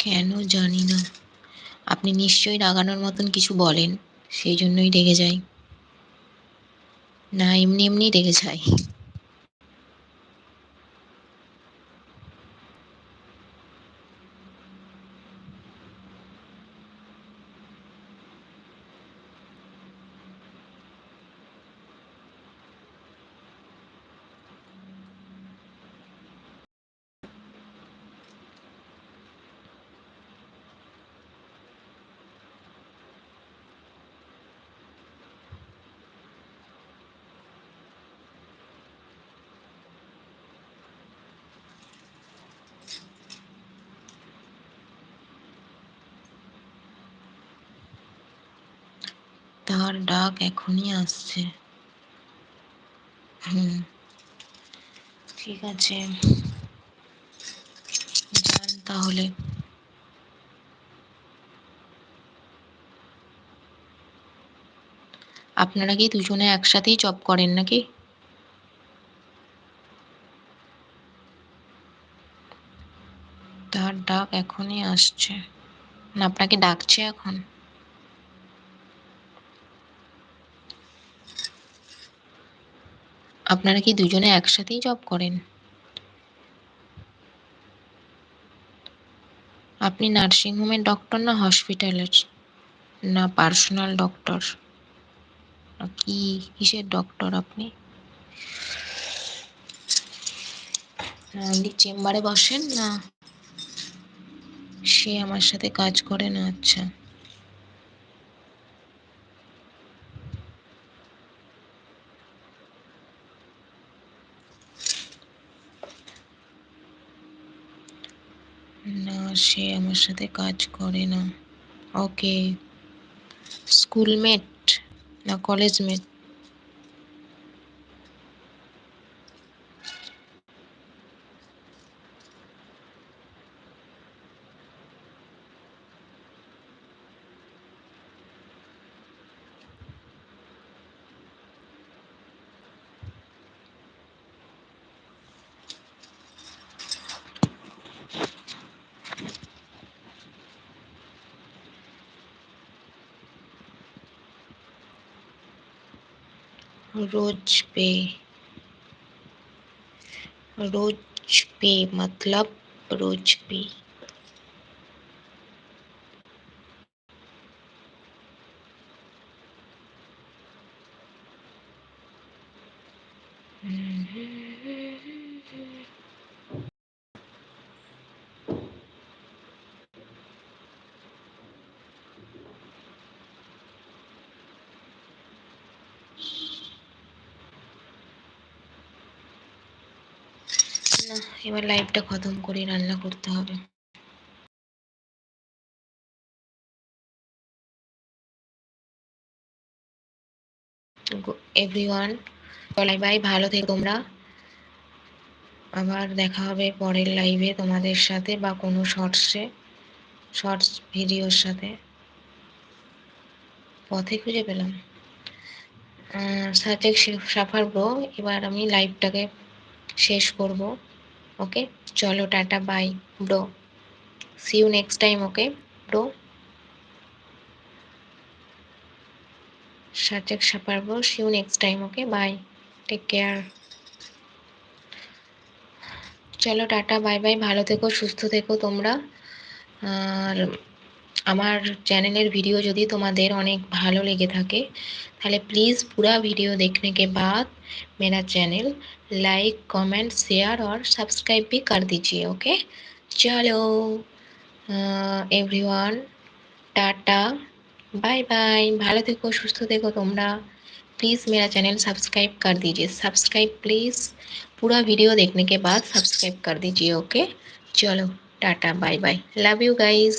কেন জানি না, আপনি নিশ্চয়ই রাগানোর মতন কিছু বলেন, সেই জন্যই রেগে যাই। না, এমনি এমনি রেগে যাই। তার ডাক এখনই আসছে। ঠিক আছে, যান তাহলে। আপনারা কি দুজনে একসাথেই জব করেন নাকি? তার ডাক এখনই আসছে। না, আপনাকে ডাকছে এখন? আপনারা কি দুজনে একসাথেই জব করেন? আপনি নার্সিংহোমের ডক্টর না হসপিটালের? না পার্সোনাল ডক্টর? কি কিসের ডক্টর আপনি? আপনি চেম্বারে বসেন না? সে আমার সাথে কাজ করে না? আচ্ছা। না, সে আমার সাথে কাজ করে না। ওকে। স্কুলমেট না কলেজমেট? रोज पे? रोज पे मतलब रोज पे? না, এবার লাইভটা খতম করে রান্না করতে হবে। এভরিওয়ান, বাই বাই, ভালো থেকো তোমরা। আবার দেখা হবে পরের লাইভে তোমাদের সাথে বা কোনো শর্টস ভিডিওর সাথে। পথে খুঁজে পেলাম সাজেক সাফার ব্রো। এবার আমি লাইভটাকে শেষ করব। ওকে, চলো tata bye bro, see you next time. Okay bro, Sajek সাফার bro, see you next time. Okay bye, take care. চলো টাটা বাই বাই, ভালো থেকো, সুস্থ থেকো তোমরা। আর আমার চ্যানেলের ভিডিও যদি তোমাদের অনেক ভালো লেগে থাকে তাহলে प्लीज़ पूरा वीडियो देखने के बाद मेरा चैनल लाइक कमेंट शेयर और सब्सक्राइब भी कर दीजिए। ओके, चलो एवरीवन, टाटा बाय बाय, ভালো থেকো সুস্থ থেকো তোমরা। प्लीज़ मेरा चैनल सब्सक्राइब कर दीजिए, सब्सक्राइब प्लीज़, पूरा वीडियो देखने के बाद सब्सक्राइब कर दीजिए। ओके, चलो tata bye bye, love you guys.